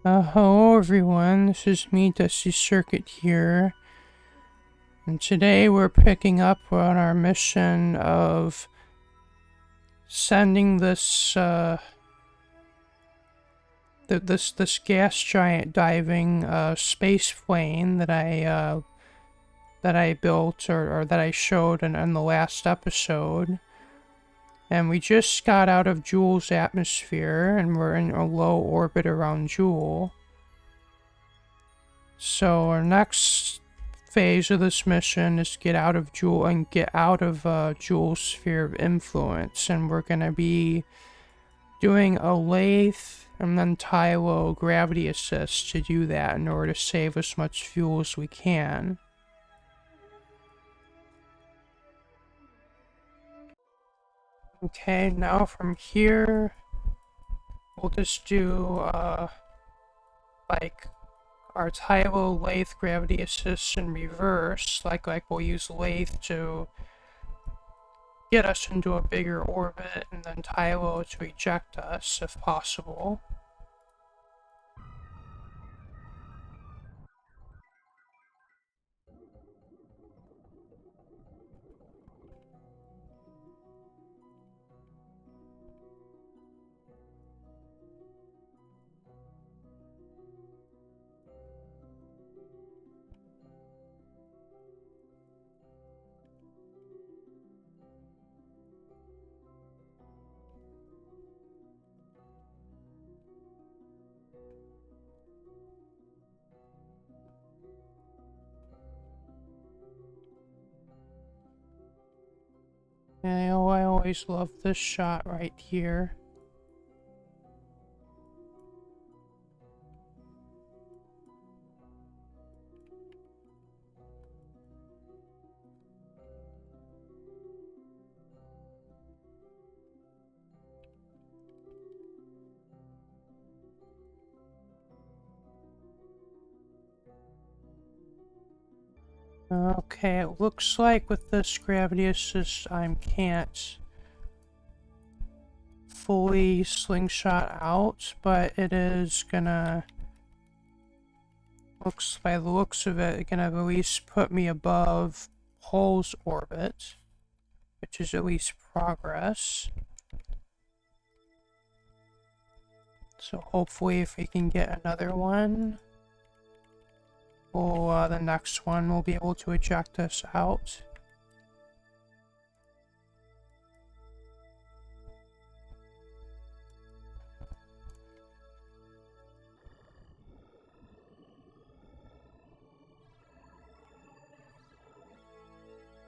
Hello everyone, this is me, Dusty Circuit here, and today we're picking up on our mission of sending this, this gas giant diving, space plane that I built, or that I showed in the last episode. And we just got out of Joule's atmosphere, and we're in a low orbit around Joule. So our next phase of this mission is get out of Joule and get out of Joule's sphere of influence, and we're gonna be doing a lathe and then Tylo gravity assist to do that in order to save as much fuel as we can. Okay, now from here we'll just do like our Tylo lathe gravity assist in reverse, like we'll use lathe to get us into a bigger orbit, and then Tylo to eject us if possible. And I always love this shot right here. Okay, it looks like with this gravity assist I can't fully slingshot out, but it is gonna, looks by the looks of it, gonna at least put me above Hull's orbit, which is at least progress. So hopefully if we can get another one, we'll, the next one will be able to eject us out.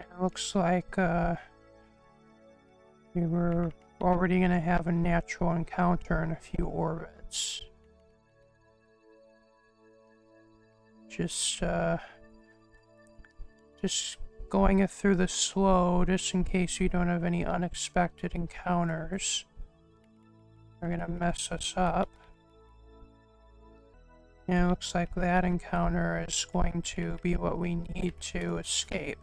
It looks like we were already going to have a natural encounter in a few orbits. Just going it through the slow, just in case we don't have any unexpected encounters. They're gonna mess us up. And it looks like that encounter is going to be what we need to escape.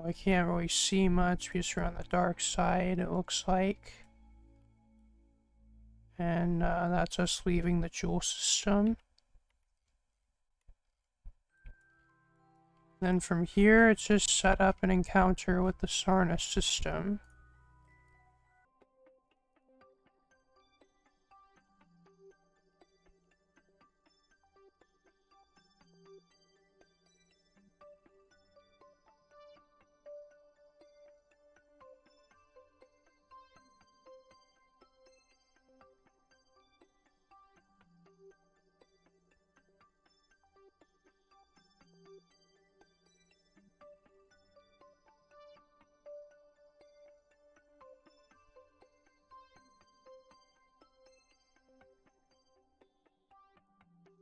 We can't really see much because we're on the dark side, it looks like. And that's us leaving the Joule system. Then from here, it's just set up an encounter with the Sarnus system.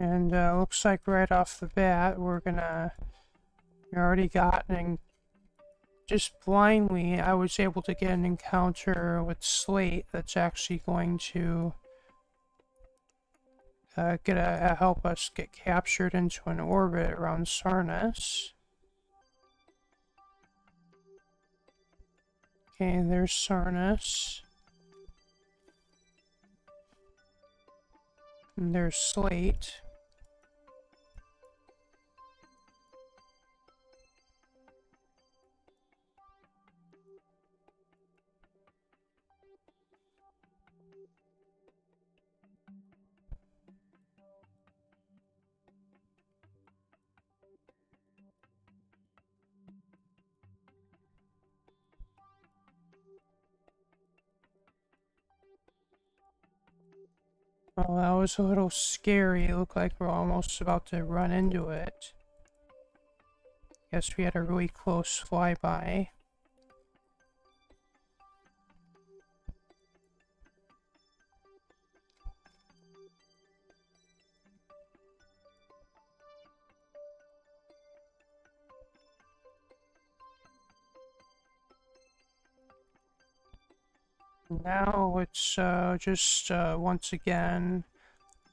And looks like right off the bat, we already got just blindly, I was able to get an encounter with Slate that's actually going to help us get captured into an orbit around Sarnus. Okay, there's Sarnus. And there's Slate. Well, that was a little scary. It looked like we're almost about to run into it. Guess we had a really close flyby. Now it's just once again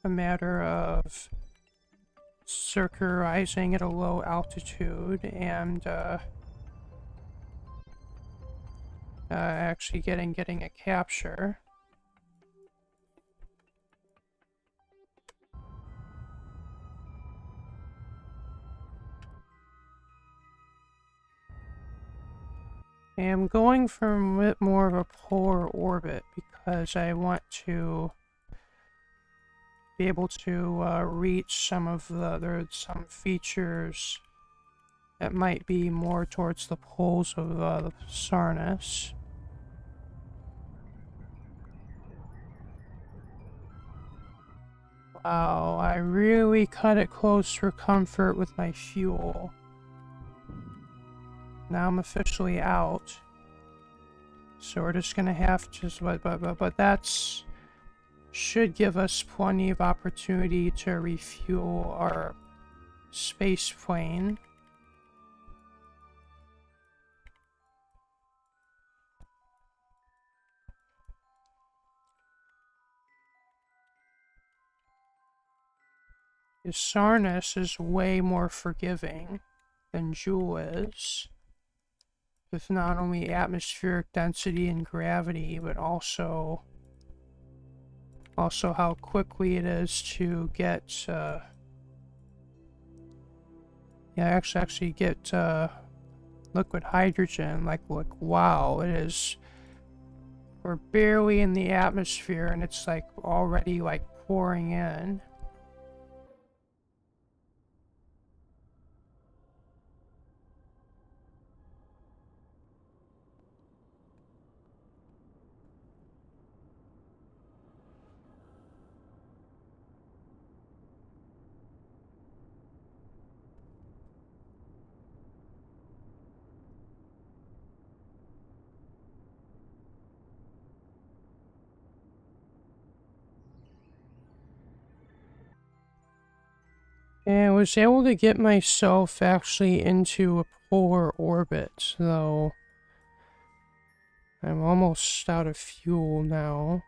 a matter of circularizing at a low altitude and actually getting a capture. I'm going for a bit more of a polar orbit because I want to be able to reach some of some features that might be more towards the poles of the Sarnus. Wow, I really cut it close for comfort with my fuel. Now I'm officially out. So we're just gonna have to, but that's should give us plenty of opportunity to refuel our space plane. Sarnus is way more forgiving than Joule is, with not only atmospheric density and gravity, but also how quickly it is to get actually get liquid hydrogen. Like wow, it is. We're barely in the atmosphere and it's like already like pouring in. And I was able to get myself actually into a polar orbit, though I'm almost out of fuel now.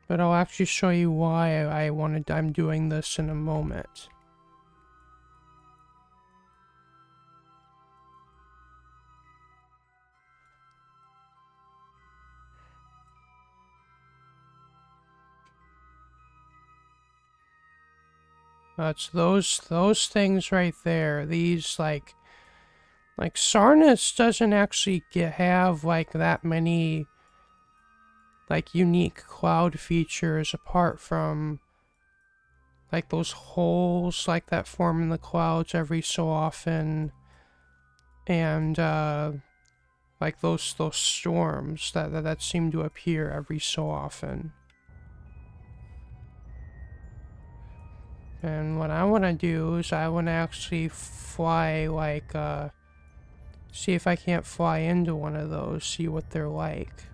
But I'll actually show you why I'm doing this in a moment. It's those things right there. These like Sarnus doesn't actually have like that many like unique cloud features apart from like those holes like that form in the clouds every so often, and like those storms that seem to appear every so often. And what I want to do is I want to actually fly like see if I can't fly into one of those, see what they're like.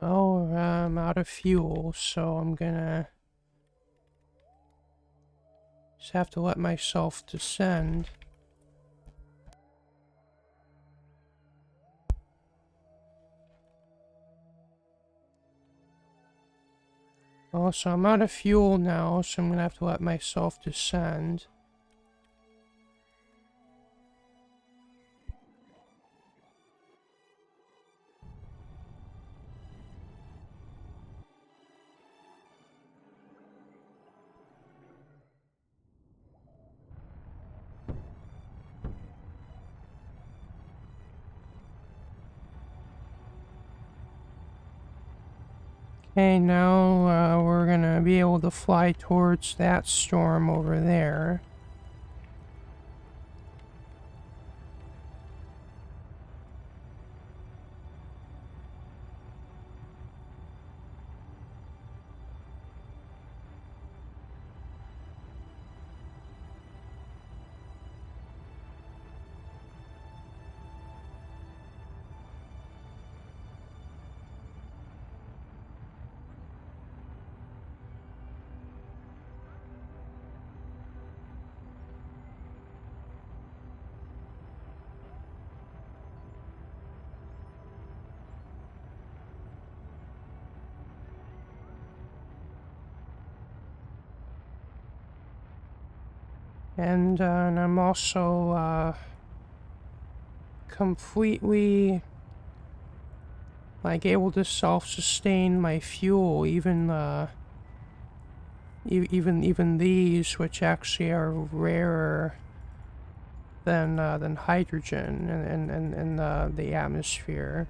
Oh, I'm out of fuel, so I'm gonna just have to let myself descend. Oh, so I'm out of fuel now, so I'm gonna have to let myself descend. Okay, now we're gonna be able to fly towards that storm over there. And I'm also completely like able to self-sustain my fuel, even even these, which actually are rarer than hydrogen in the atmosphere.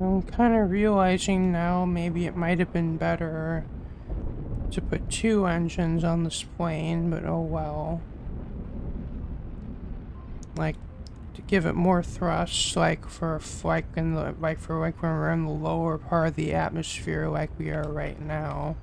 I'm kind of realizing now maybe it might have been better to put two engines on this plane, but oh well. Like, to give it more thrust, like for like in the like for like when we're in the lower part of the atmosphere, like we are right now.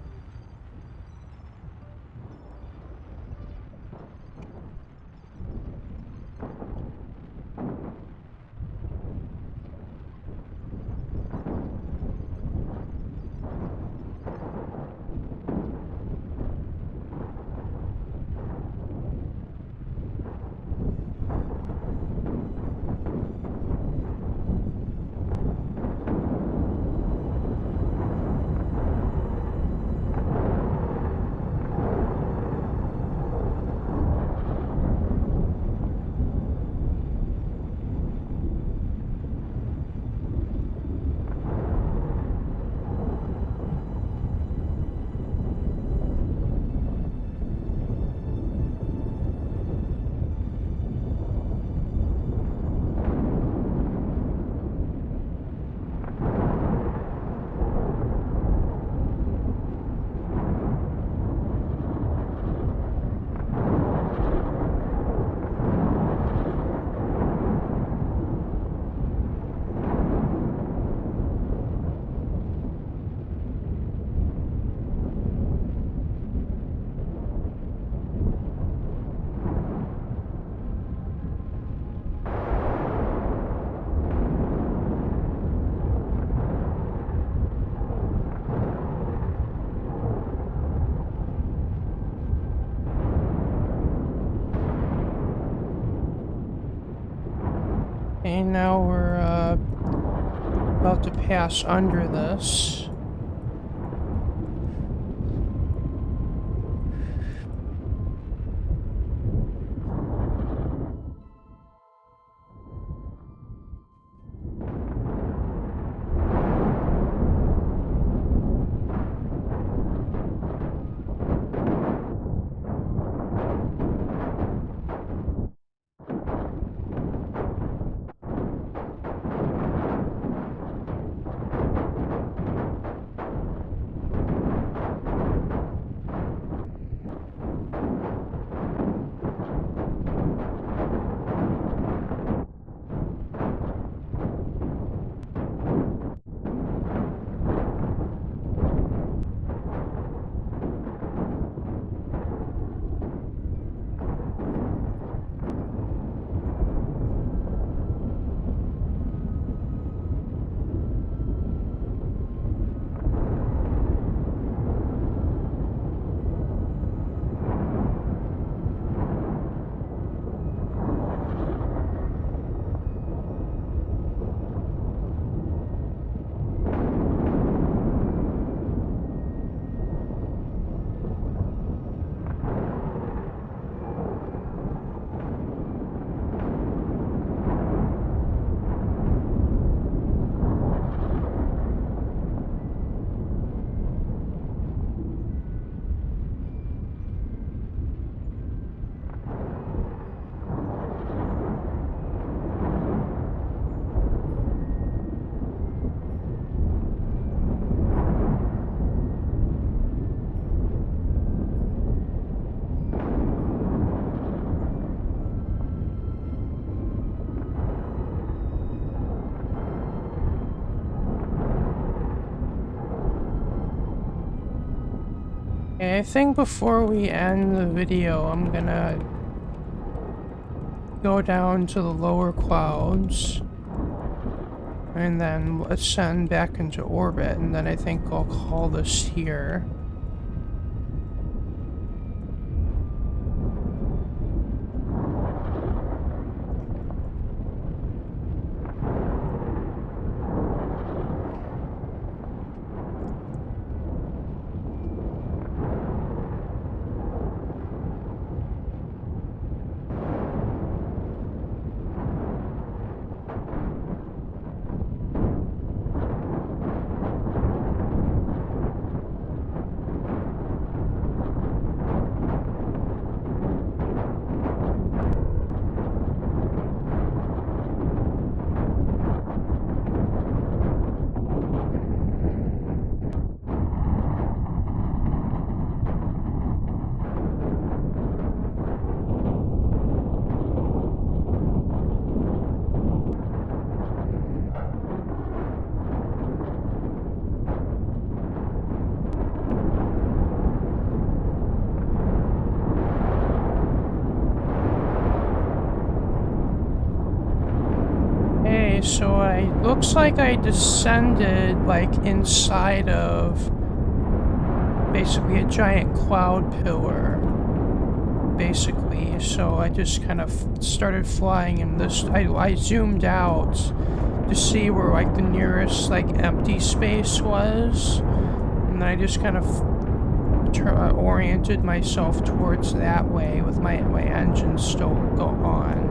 And now we're about to pass under this. Okay, I think before we end the video, I'm gonna go down to the lower clouds and then ascend back into orbit, and then I think I'll call this here. Okay, so it looks like I descended like inside of basically a giant cloud pillar, basically. So I just kind of started flying, and I zoomed out to see where like the nearest like empty space was, and then I just kind of oriented myself towards that way with my engine still on.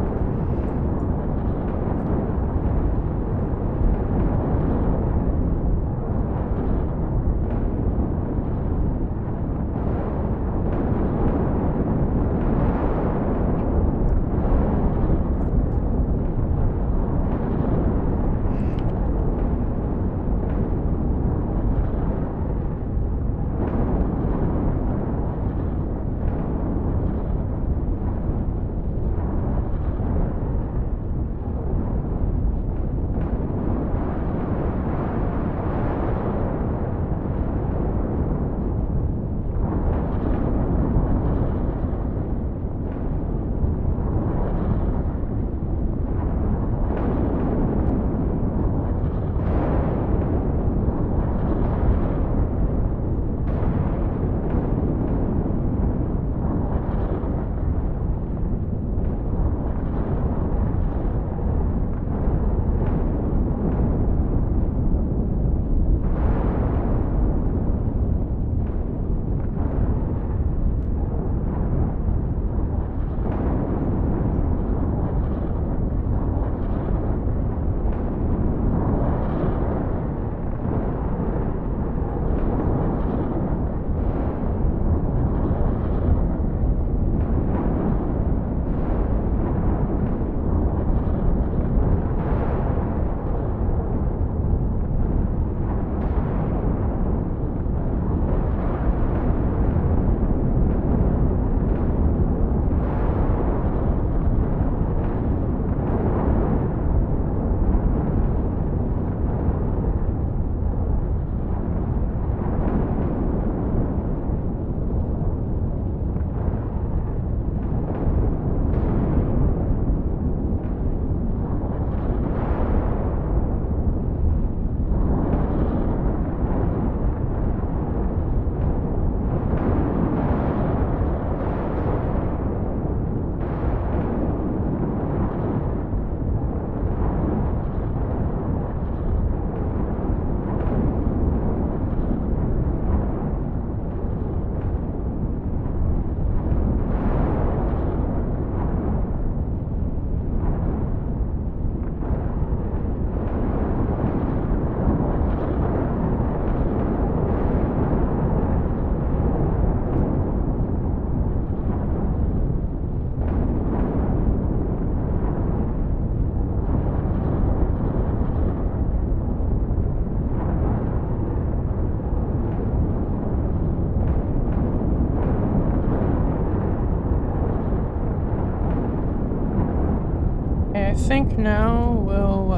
I think now we'll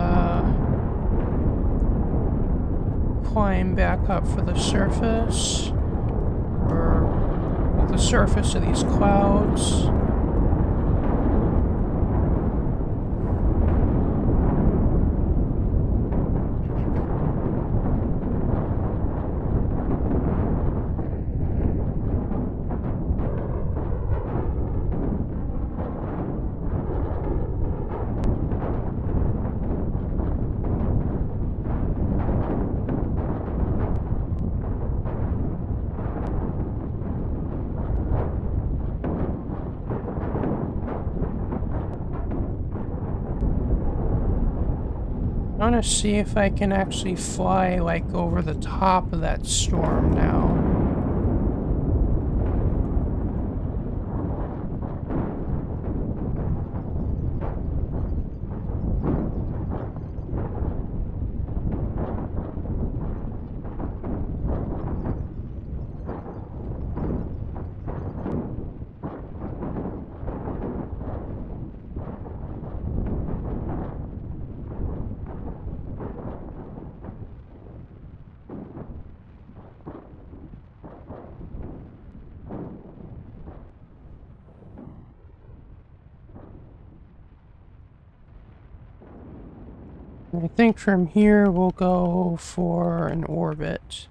climb back up for the surface, or the surface of these clouds. I want to see if I can actually fly, like, over the top of that storm now. I think from here we'll go for an orbit.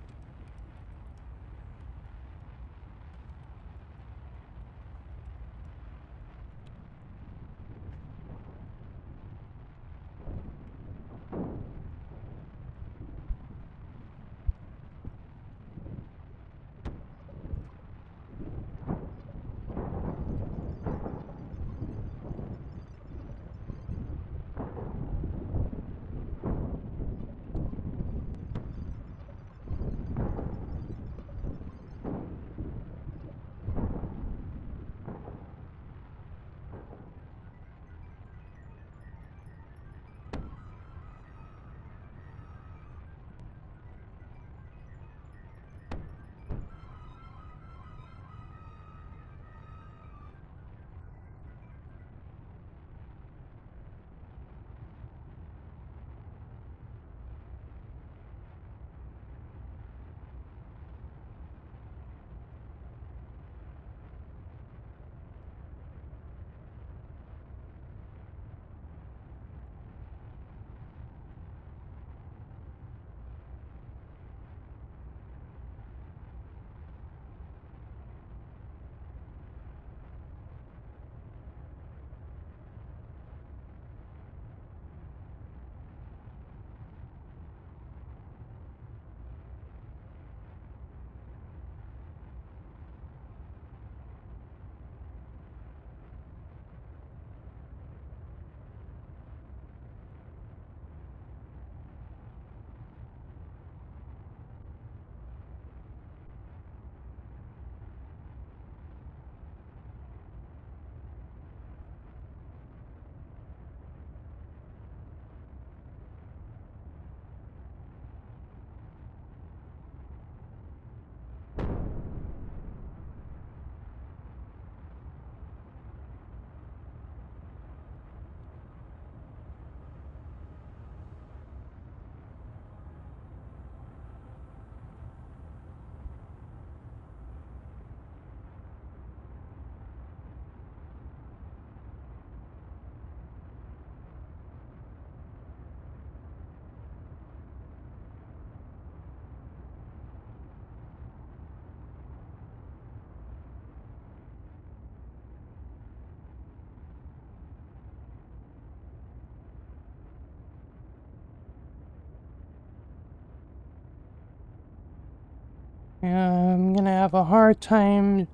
I'm gonna have a hard time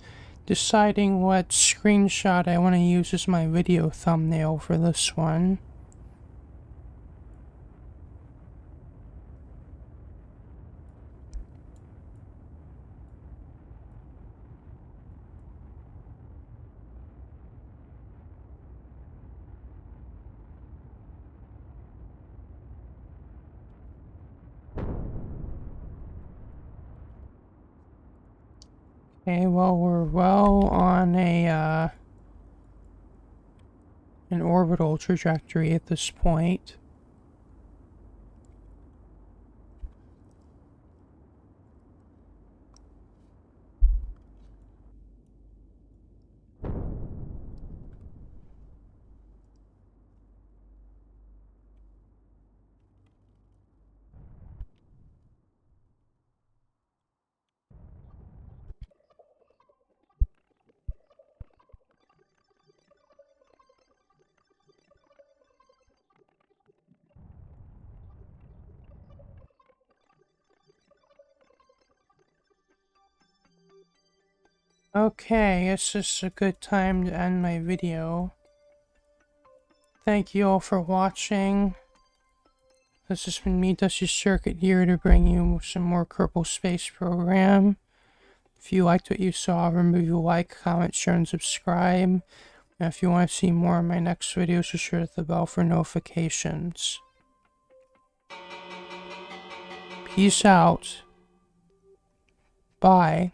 deciding what screenshot I want to use as my video thumbnail for this one. Okay, well, we're well on an orbital trajectory at this point. Okay, it's just a good time to end my video. Thank you all for watching. This has been me, Dusty Circuit, here to bring you some more Kerbal Space Program. If you liked what you saw, remember to like, comment, share, and subscribe. And if you want to see more of my next videos, be sure to hit the bell for notifications. Peace out. Bye.